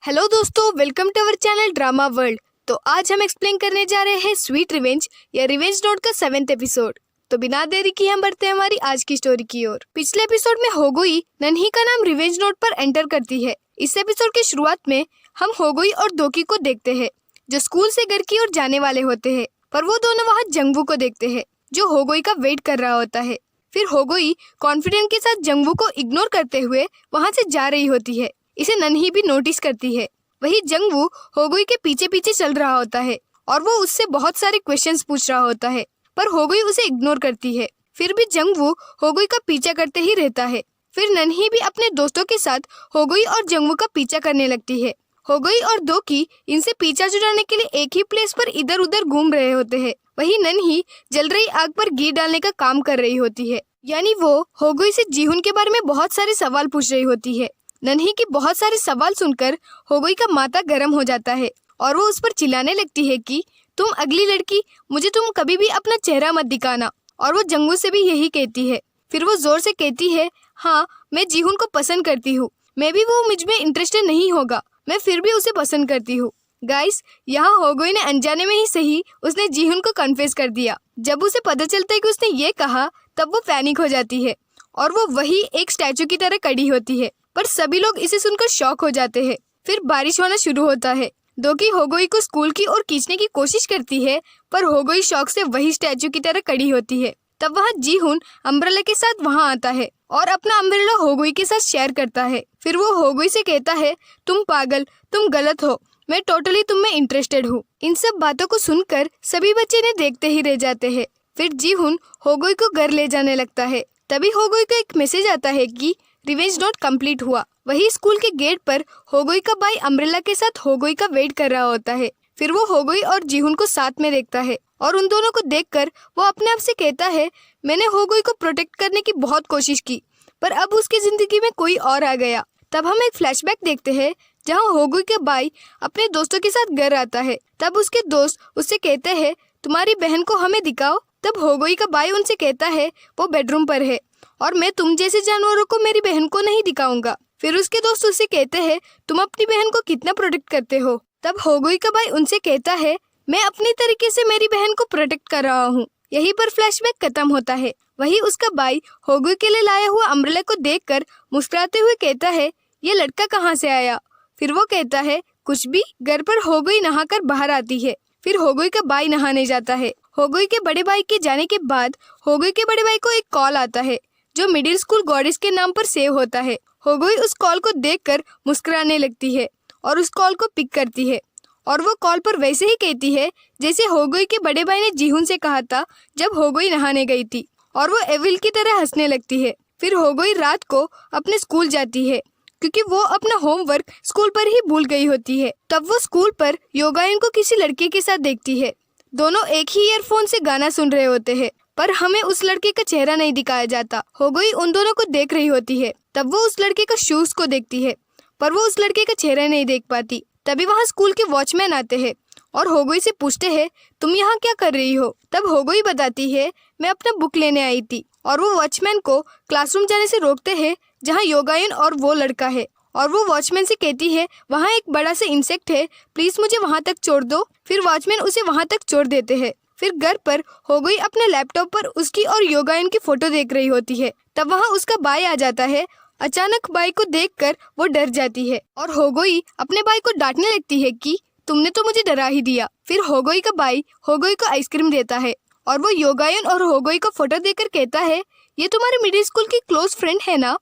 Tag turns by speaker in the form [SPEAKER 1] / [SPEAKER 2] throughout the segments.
[SPEAKER 1] Hello दोस्तों, welcome to our channel drama world. तो आज हम एक्सप्लेन करने जा रहे हैं स्वीट रिवेंज या रिवेंज नोट का 7th एपिसोड। तो बिना देरी किए हम बढ़ते हैं हमारी आज की स्टोरी की ओर। पिछले एपिसोड में होगुई नन्ही का नाम रिवेंज नोट पर एंटर करती है। इस एपिसोड की शुरुआत में हम होगुई और दोकी को देखते हैं जो स्कूल से घर की ओर जाने वाले होते हैं, पर वो दोनों वहाँ जंगवू को देखते हैं जो होगुई का वेट कर रहा होता है। फिर होगुई कॉन्फिडेंस के साथ जंगवू को इग्नोर करते हुए वहाँ से जा रही होती है। इसे नन्ही भी नोटिस करती है। वही जंगवू होगुई के पीछे पीछे चल रहा होता है और वो उससे बहुत सारे क्वेश्चंस पूछ रहा होता है, पर होगुई उसे इग्नोर करती है। फिर भी जंगवू होगुई का पीछा करते ही रहता है। फिर नन्ही भी अपने दोस्तों के साथ होगुई और जंगवू का पीछा करने लगती है। होगुई और दोकी इनसे पीछा छुड़ाने के लिए एक ही प्लेस पर इधर उधर घूम रहे होते हैं। वही नन्ही जल रही आग पर घी डालने का काम कर रही होती है, यानी वो होगुई से जीहुन के बारे में बहुत सारे सवाल पूछ रही होती है। नन्ही की बहुत सारे सवाल सुनकर होगुई का माथा गर्म हो जाता है और वो उस पर चिल्लाने लगती है कि तुम अगली लड़की, मुझे तुम कभी भी अपना चेहरा मत दिखाना। और वो जंगवू से भी यही कहती है। फिर वो जोर से कहती है, हाँ मैं जीहुन को पसंद करती हूँ, मैं भी वो मुझ में इंटरेस्टेड नहीं होगा, मैं फिर भी उसे पसंद करती हूँ। गाइस, यहाँ होगुई ने अनजाने में ही सही उसने जीहुन को कन्फेस कर दिया। जब उसे पता चलता है कि उसने ये कहा तब वो पैनिक हो जाती है और वो वही एक स्टैचू की तरह खड़ी होती है। पर सभी लोग इसे सुनकर शॉक हो जाते हैं। फिर बारिश होना शुरू होता है। दोकी होगुई को स्कूल की ओर खींचने की कोशिश करती है, पर होगुई शौक से वही स्टैचू की तरह खड़ी होती है। तब वहाँ जीहुन अम्ब्रेला के साथ वहाँ आता है और अपना अम्ब्रेला होगुई के साथ शेयर करता है। फिर वो होगुई से कहता है, तुम पागल, तुम गलत हो, मैं टोटली तुम में इंटरेस्टेड हूँ। इन सब बातों को सुनकर सभी बच्चे ने देखते ही रह जाते हैं। फिर जीहुन होगुई को घर ले जाने लगता है। तभी होगुई को एक मैसेज आता है कि रिवेंज नोट कंप्लीट हुआ। वही स्कूल के गेट पर होगुई का भाई अम्ब्रेला के साथ होगुई का वेट कर रहा होता है। फिर वो होगुई और जीहुन को साथ में देखता है और उन दोनों को देखकर वो अपने आप से कहता है, मैंने होगुई को प्रोटेक्ट करने की बहुत कोशिश की, पर अब उसकी जिंदगी में कोई और आ गया। तब हम एक फ्लैशबैक देखते हैं जहाँ होगुई के भाई अपने दोस्तों के साथ घर आता है। तब उसके दोस्त उससे कहते हैं, तुम्हारी बहन को हमें दिखाओ। तब होगुई का भाई उनसे कहता है, वो बेडरूम पर है और मैं तुम जैसे जानवरों को मेरी बहन को नहीं दिखाऊंगा। फिर उसके दोस्त उससे कहते हैं, तुम अपनी बहन को कितना प्रोटेक्ट करते हो। तब होगुई का भाई उनसे कहता है, मैं अपनी तरीके से मेरी बहन को प्रोटेक्ट कर रहा हूँ। यहीं पर फ्लैशबैक खत्म होता है। वही उसका भाई होगुई के लिए लाया हुआ अम्ब्रेला को देखकर मुस्कुराते हुए कहता है, ये लड़का कहाँ से आया। फिर वो कहता है, कुछ भी। घर पर होगुई नहाकर बाहर आती है। फिर होगुई का भाई नहाने जाता है। होगुई के बड़े भाई के जाने के बाद होगुई के बड़े भाई को एक कॉल आता है जो मिडिल स्कूल गॉडेस के नाम पर सेव होता है। होगुई उस कॉल को देखकर मुस्कुराने लगती है और उस कॉल को पिक करती है और वो कॉल पर वैसे ही कहती है जैसे होगुई के बड़े भाई ने जीहुन से कहा था जब होगुई नहाने गई थी, और वो एविल की तरह हंसने लगती है। फिर होगुई रात को अपने स्कूल जाती है क्योंकि वो अपना होमवर्क स्कूल पर ही भूल गई होती है। तब वो स्कूल पर योगाइन को किसी लड़के के साथ देखती है। दोनों एक ही ईयरफोन से गाना सुन रहे होते हैं, पर हमें उस लड़के का चेहरा नहीं दिखाया जाता। होगुई उन दोनों को देख रही होती है। तब वो उस लड़के का शूज को देखती है, पर वो उस लड़के का चेहरा नहीं देख पाती। तभी वहाँ स्कूल के वॉचमैन आते हैं और होगुई से पूछते हैं, तुम यहाँ क्या कर रही हो। तब होगुई बताती है, मैं अपना बुक लेने आई थी। और वो वॉचमैन को क्लासरूम जाने से रोकते हैं जहाँ योगाइन और वो लड़का है। और वो वॉचमैन से कहती है, वहाँ एक बड़ा सा इंसेक्ट है, प्लीज मुझे वहाँ तक छोड़ दो। फिर वॉचमैन उसे वहाँ तक छोड़ देते हैं। फिर घर पर होगुई अपने लैपटॉप पर उसकी और योगाइन की फोटो देख रही होती है। तब वहाँ उसका भाई आ जाता है। अचानक भाई को देखकर वो डर जाती है और होगुई अपने भाई को डांटने लगती है कि तुमने तो मुझे डरा ही दिया। फिर होगुई का भाई होगुई को आइसक्रीम देता है और वो योगाइन और होगुई को फोटो देकर कहता है, ये तुम्हारे मिडिल स्कूल की क्लोज फ्रेंड है ना।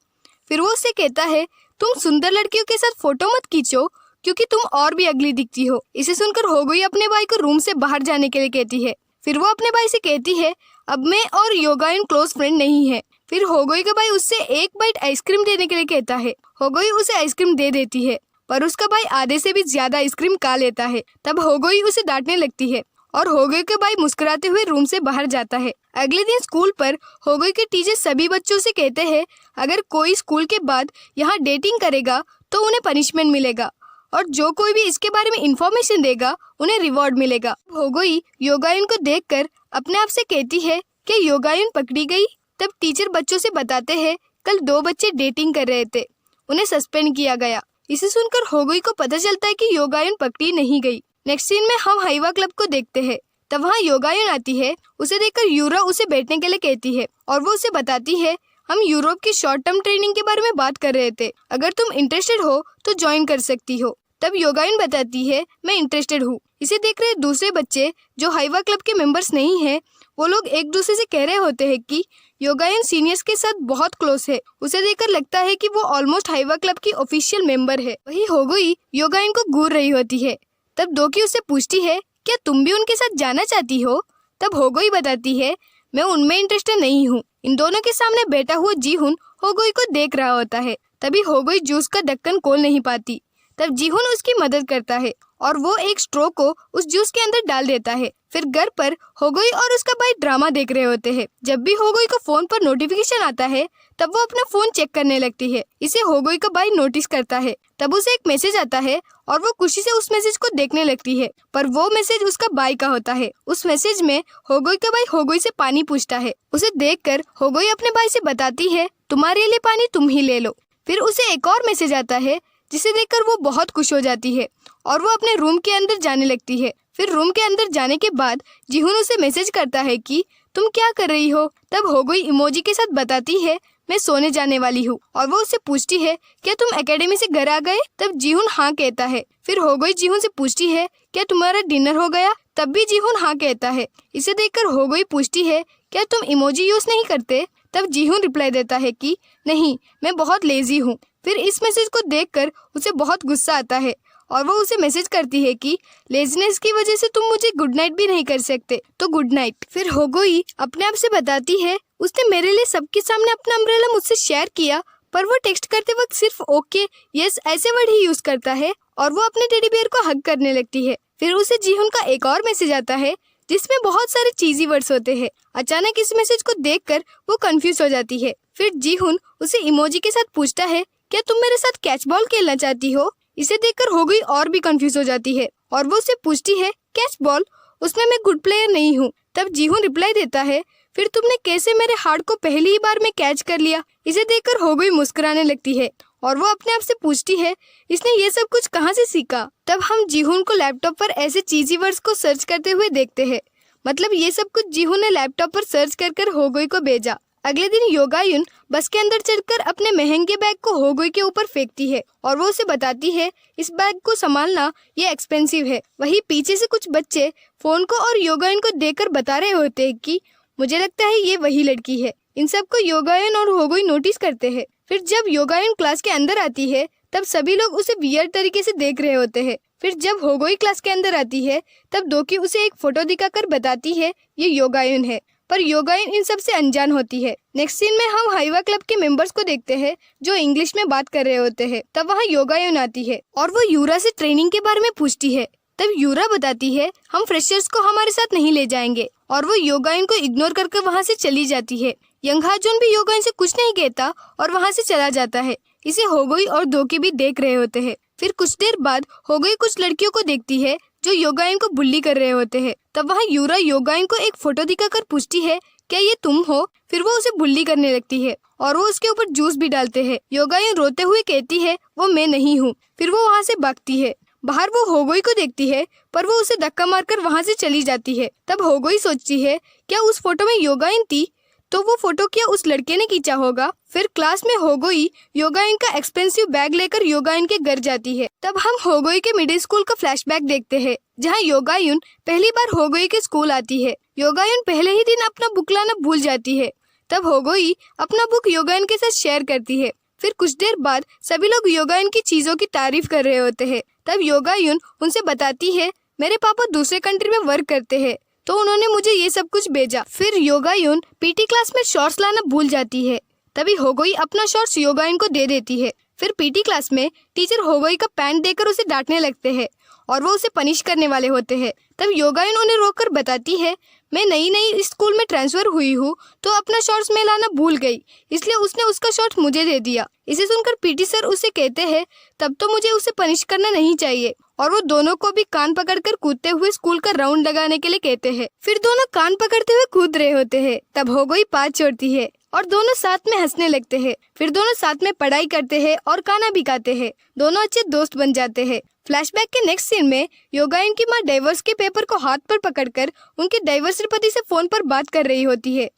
[SPEAKER 1] फिर वो उससे कहता है, तुम सुंदर लड़कियों के साथ फोटो मत खींचो क्योंकि तुम और भी अगली दिखती हो। इसे सुनकर होगुई अपने भाई को रूम से बाहर जाने के लिए कहती है। फिर वो अपने भाई से कहती है, अब मैं और योगाइन क्लोज फ्रेंड नहीं है। फिर होगुई का भाई उससे एक बाइट आइसक्रीम देने के लिए कहता है। होगुई उसे आइसक्रीम दे देती है, पर उसका भाई आधे से भी ज्यादा आइसक्रीम खा लेता है। तब होगुई उसे डांटने लगती है और होगुई के भाई मुस्कुराते हुए रूम से बाहर जाता है। अगले दिन स्कूल पर होगुई के टीचर सभी बच्चों से कहते हैं, अगर कोई स्कूल के बाद यहाँ डेटिंग करेगा तो उन्हें पनिशमेंट मिलेगा और जो कोई भी इसके बारे में इंफॉर्मेशन देगा उन्हें रिवॉर्ड मिलेगा। होगुई योगाइन को देखकर अपने आप से कहती है कि योगाइन पकड़ी गई। तब टीचर बच्चों से बताते हैं, कल 2 बच्चे डेटिंग कर रहे थे, उन्हें सस्पेंड किया गया। इसे सुनकर होगोई को पता चलता है कि योगायुन पकड़ी नहीं गई। नेक्स्ट सीन में हम हाइवा क्लब को देखते हैं। तब वहाँ योगायुन आती है। उसे देखकर यूरा उसे बैठने के लिए कहती है और वो उसे बताती है, हम यूरोप की शॉर्ट टर्म ट्रेनिंग के बारे में बात कर रहे थे, अगर तुम इंटरेस्टेड हो तो ज्वाइन कर सकती हो। तब योगायुन बताती है, मैं इंटरेस्टेड हूँ। इसे देख रहे दूसरे बच्चे जो हाइवा क्लब के मेंबर्स नहीं हैं, वो लोग एक दूसरे से कह रहे होते हैं कि योगायुन सीनियर्स के साथ बहुत क्लोज है। उसे देखकर लगता है कि वो ऑलमोस्ट हाइवा क्लब की ऑफिशियल मेंबर है। वही होगोई योगायुन को घूर रही होती है। तब दोकी उससे पूछती है, क्या तुम भी उनके साथ जाना चाहती हो? तब होगोई बताती है, मैं उनमें इंटरेस्टेड नहीं हूँ। इन दोनों के सामने बैठा हुआ जीहुन होगोई को देख रहा होता है। तभी होगोई जूस का ढक्कन खोल नहीं पाती। तब जीहुन उसकी मदद करता है और वो एक स्ट्रो को उस जूस के अंदर डाल देता है। फिर घर पर होगोई और उसका भाई ड्रामा देख रहे होते हैं। जब भी होगोई को फोन पर नोटिफिकेशन आता है तब वो अपना फोन चेक करने लगती है। इसे होगोई का भाई नोटिस करता है। तब उसे एक मैसेज आता है और वो खुशी से उस मैसेज को देखने लगती है, पर वो मैसेज उसका भाई का होता है। उस मैसेज में होगोई का भाई होगोई से पानी पूछता है। उसे देखकर होगोई अपने भाई से बताती है, तुम्हारे लिए पानी तुम ही ले लो। फिर उसे एक और मैसेज आता है जिसे देखकर वो बहुत खुश हो जाती है और वो अपने रूम के अंदर जाने लगती है। फिर रूम के अंदर जाने के बाद जीहुन उसे मैसेज करता है कि तुम क्या कर रही हो? तब होगोई इमोजी के साथ बताती है, मैं सोने जाने वाली हूँ। और वो उससे पूछती है, क्या तुम एकेडमी से घर आ गए? तब जीहुन हाँ कहता है। फिर होगोई जीहुन से पूछती है, क्या तुम्हारा डिनर हो गया? तब भी जीहुन हाँ कहता है। इसे देखकर होगोई पूछती है, क्या तुम इमोजी यूज नहीं करते? तब जीहुन रिप्लाई देता है कि नहीं, मैं बहुत लेजी हूँ। फिर इस मैसेज को देखकर उसे बहुत गुस्सा आता है और वो उसे मैसेज करती है कि लेजीनेस की वजह से तुम मुझे गुड नाइट भी नहीं कर सकते, तो गुड नाइट। फिर होगोई अपने आप से बताती है, उसने मेरे लिए सबके सामने अपना अम्ब्रेला मुझसे शेयर किया, पर वो टेक्स्ट करते वक्त सिर्फ ओके, यस ऐसे वर्ड ही यूज करता है और वो अपने टेडी बियर को हग करने लगती है। फिर उसे जीहुन का एक और मैसेज आता है जिसमें बहुत सारे चीजी वर्ड्स होते हैं। अचानक इस मैसेज को देखकर वो कंफ्यूज हो जाती है। फिर जीहुन उसे इमोजी के साथ पूछता है, क्या तुम मेरे साथ कैच बॉल खेलना चाहती हो? इसे देखकर होगोई और भी कंफ्यूज हो जाती है और वो उससे पूछती है, कैच बॉल? उसमें मैं गुड प्लेयर नहीं हूँ। तब जीहुन रिप्लाई देता है, फिर तुमने कैसे मेरे हार्ट को पहली ही बार में कैच कर लिया? इसे देखकर होगोई मुस्कुराने लगती है और वो अपने आप से पूछती है, इसने ये सब कुछ कहाँ से सीखा? तब हम जीहुन को लैपटॉप पर ऐसे चीजी वर्ड्स को सर्च करते हुए देखते हैं। मतलब ये सब कुछ जीहुन ने लैपटॉप पर सर्च कर होगोई को भेजा। अगले दिन योगायुन बस के अंदर चढ़कर अपने महंगे बैग को होगोई के ऊपर फेंकती है और वो उसे बताती है, इस बैग को संभालना ये एक्सपेंसिव है। वहीं पीछे से कुछ बच्चे फोन को और योगायुन को देखकर बता रहे होते हैं कि मुझे लगता है ये वही लड़की है। इन सबको योगायुन और होगोई नोटिस करते हैं। फिर जब योगायुन क्लास के अंदर आती है तब सभी लोग उसे वियर्ड तरीके से देख रहे होते हैं। फिर जब होगोई क्लास के अंदर आती है तब दोकी उसे एक फोटो दिखाकर बताती है, ये योगायुन है, पर योगायुन इन सब से अनजान होती है। नेक्स्ट सीन में हम हाइवा क्लब के मेंबर्स को देखते हैं जो इंग्लिश में बात कर रहे होते हैं। तब वहाँ योगायुन आती है और वो यूरा से ट्रेनिंग के बारे में पूछती है। तब यूरा बताती है, हम फ्रेशर्स को हमारे साथ नहीं ले जाएंगे और वो योगायुन को इग्नोर करके वहाँ से चली जाती है। यंग हाजुन भी योगायुन से कुछ नहीं कहता और वहाँ से चला जाता है। इसे होगोई और दोकी भी देख रहे होते हैं। फिर कुछ देर बाद होगोई कुछ लड़कियों को देखती है जो योगायुन को बुल्ली कर रहे होते हैं। तब वहाँ यूरा योगायुन को एक फोटो दिखाकर पूछती है, क्या ये तुम हो? फिर वो उसे बुल्ली करने लगती है और वो उसके ऊपर जूस भी डालते हैं। योगायुन रोते हुए कहती है, वो मैं नहीं हूँ। फिर वो वहाँ से भागती है। बाहर वो होगोई को देखती है पर वो उसे धक्का मारकर वहाँ से चली जाती है। तब होगोई सोचती है, क्या उस फोटो में योगायुन थी? तो वो फोटो क्या उस लड़के ने खींचा होगा? फिर क्लास में होगोई योगायुन का एक्सपेंसिव बैग लेकर योगायुन के घर जाती है। तब हम होगोई के मिडिल स्कूल का फ्लैशबैक देखते हैं जहाँ योगायुन पहली बार होगोई के स्कूल आती है। योगायुन पहले ही दिन अपना बुक लाना भूल जाती है। तब होगोई अपना बुक योगायुन के साथ शेयर करती है। फिर कुछ देर बाद सभी लोग योगायुन की चीजों की तारीफ कर रहे होते हैं। तब योगायुन उनसे बताती है, मेरे पापा दूसरे कंट्री में वर्क करते हैं तो उन्होंने मुझे ये सब कुछ भेजा। फिर योगायुन पीटी क्लास में शॉर्ट्स लाना भूल जाती है। तभी होगोई अपना शॉर्ट्स योगायुन को दे देती है। फिर पीटी क्लास में टीचर होगोई का पैंट देकर उसे डांटने लगते हैं और वो उसे पनिश करने वाले होते हैं। तब योगायुन उन्हें रोककर बताती है, मैं नई इस स्कूल में ट्रांसफर हुई हूँ तो अपना शॉर्ट्स में लाना भूल गई, इसलिए उसने उसका शॉर्ट्स मुझे दे दिया। इसे सुनकर पीटी सर उसे कहते हैं, तब तो मुझे उसे पनिश करना नहीं चाहिए। और वो दोनों को भी कान पकड़कर कूदते हुए स्कूल का राउंड लगाने के लिए कहते हैं। फिर दोनों कान पकड़ते हुए कूद रहे होते हैं। तब होगोई पास छोड़ती है और दोनों साथ में हंसने लगते हैं। फिर दोनों साथ में पढ़ाई करते हैं और खाना भी खाते हैं। दोनों अच्छे दोस्त बन जाते हैं। फ्लैशबैक के नेक्स्ट सीन में योगाइन की माँ डाइवोर्स के पेपर को हाथ पर पकड़कर उनके डाइवोर्स पति से फोन पर बात कर रही होती है।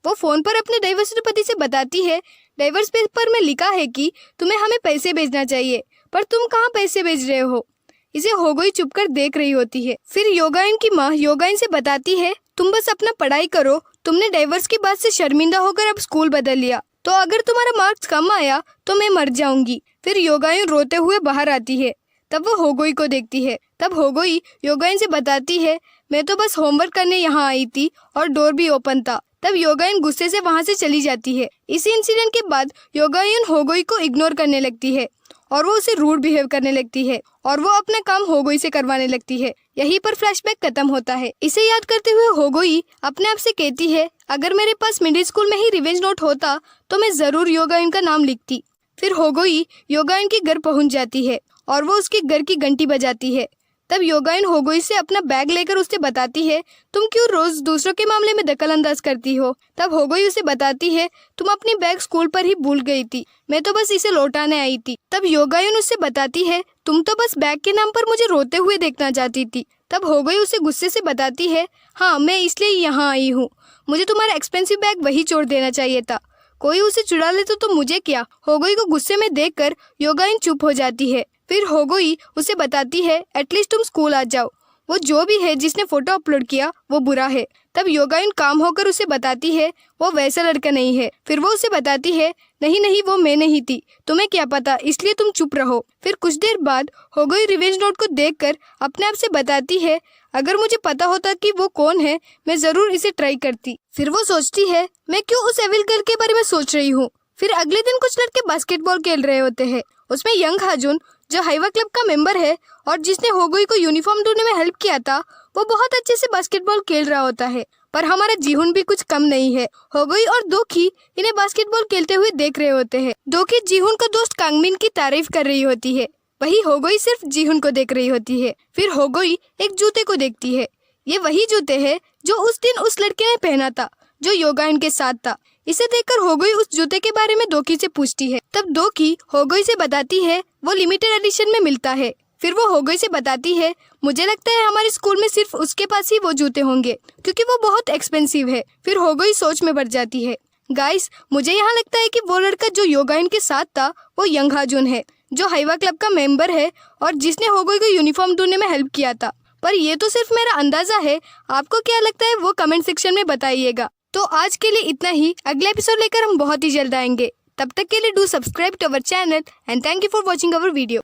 [SPEAKER 1] वो फोन पर अपने डाइवोर्स पति से बताती है, डाइवोर्स पेपर में लिखा है कि तुम्हें हमें पैसे भेजना चाहिए, पर तुम कहाँ पैसे भेज रहे हो। इसे होगोई चुपकर देख रही होती है। फिर योगाइन की माँ योगाइन से बताती है, तुम बस अपना पढ़ाई करो, तुमने डाइवोर्स की बात से शर्मिंदा होकर अब स्कूल बदल लिया, तो अगर तुम्हारा मार्क्स कम आया तो मैं मर जाऊंगी। फिर योगाइन रोते हुए बाहर आती है। तब वो होगोई को देखती है। तब होगोई योगाइन से बताती है, मैं तो बस होमवर्क करने यहाँ आई थी और डोर भी ओपन था। तब योगाइन गुस्से से वहाँ से चली जाती है। इसी इंसिडेंट के बाद योगाइन होगोई को इग्नोर करने लगती है और वो उसे रूड बिहेव करने लगती है और वो अपना काम होगोई से करवाने लगती है। यहीं पर फ्लैशबैक खत्म होता है। इसे याद करते हुए होगोई अपने आप से कहती है, अगर मेरे पास मिडिल स्कूल में ही रिवेंज नोट होता तो मैं जरूर योगाइन का नाम लिखती। फिर होगोई योगाइन के घर पहुंच जाती है और वो उसके घर की घंटी बजाती है। तब योगाइन होगोई से अपना बैग लेकर उसे बताती है, तुम क्यों रोज दूसरों के मामले में दखल अंदाज करती हो। तब होगोई उसे बताती है, तुम अपनी बैग स्कूल पर ही भूल गई थी, मैं तो बस इसे लौटाने आई थी। तब योगाइन उससे बताती है, तुम तो बस बैग के नाम पर मुझे रोते हुए देखना चाहती थी। तब होगोई उसे गुस्से से बताती है, हाँ मैं इसलिए यहाँ आई हूँ, मुझे तुम्हारा एक्सपेंसिव बैग वही छोड़ देना चाहिए था, कोई उसे चुरा ले तो मुझे क्या। होगोई को गुस्से में देखकर योगाइन चुप हो जाती है। फिर होगोई उसे बताती है, एटलीस्ट तुम स्कूल आ जाओ, वो जो भी है जिसने फोटो अपलोड किया वो बुरा है। तब योगाइन काम होकर उसे बताती है, वो वैसा लड़का नहीं है। फिर वो उसे बताती है, नहीं नहीं वो मैं नहीं थी, तुम्हें क्या पता, इसलिए तुम चुप रहो। फिर कुछ देर बाद होगोई रिवेंज नोट को देखकर अपने आप से बताती है, अगर मुझे पता होता कि वो कौन है मैं जरूर इसे ट्राई करती। फिर वो सोचती है, मैं क्यों उस एविल गर्ल के बारे में सोच रही हूँ। फिर अगले दिन कुछ लड़के बास्केटबॉल खेल रहे होते हैं। उसमें यंग हाजुन जो हाइवा क्लब का मेंबर है और जिसने होगोई को यूनिफॉर्म ढूंढने में हेल्प किया था, वो बहुत अच्छे से बास्केटबॉल खेल रहा होता है। पर हमारा जीहुन भी कुछ कम नहीं है। होगोई और दोकी इन्हें बास्केटबॉल खेलते हुए देख रहे होते हैं। दोकी जीहुन का दोस्त कांगमिन की तारीफ कर रही होती है, वही होगोई सिर्फ जीहुन को देख रही होती है। फिर होगोई एक जूते को देखती है। ये वही जूते हैं जो उस दिन उस लड़के ने पहना था जो योगाइन के साथ था। इसे देखकर होगोई उस जूते के बारे में दोकी से पूछती है। तब दोकी होगोई से बताती है, वो लिमिटेड एडिशन में मिलता है। फिर वो होगोई से बताती है, मुझे लगता है हमारे स्कूल में सिर्फ उसके पास ही वो जूते होंगे क्योंकि वो बहुत एक्सपेंसिव है। फिर होगोई सोच में पड़ जाती है। गाइस, मुझे यहाँ लगता है कि वो लड़का जो योगाइन के साथ था वो यंग हाजुन है, जो हाइवा क्लब का मेंबर है और जिसने होगोई को यूनिफॉर्म ढूंढने में हेल्प किया था। पर ये तो सिर्फ मेरा अंदाजा है, आपको क्या लगता है वो कमेंट सेक्शन में बताइएगा। तो आज के लिए इतना ही। अगले एपिसोड लेकर हम बहुत ही जल्द आएंगे। तब तक के लिए do subscribe to our channel and thank you for watching our video.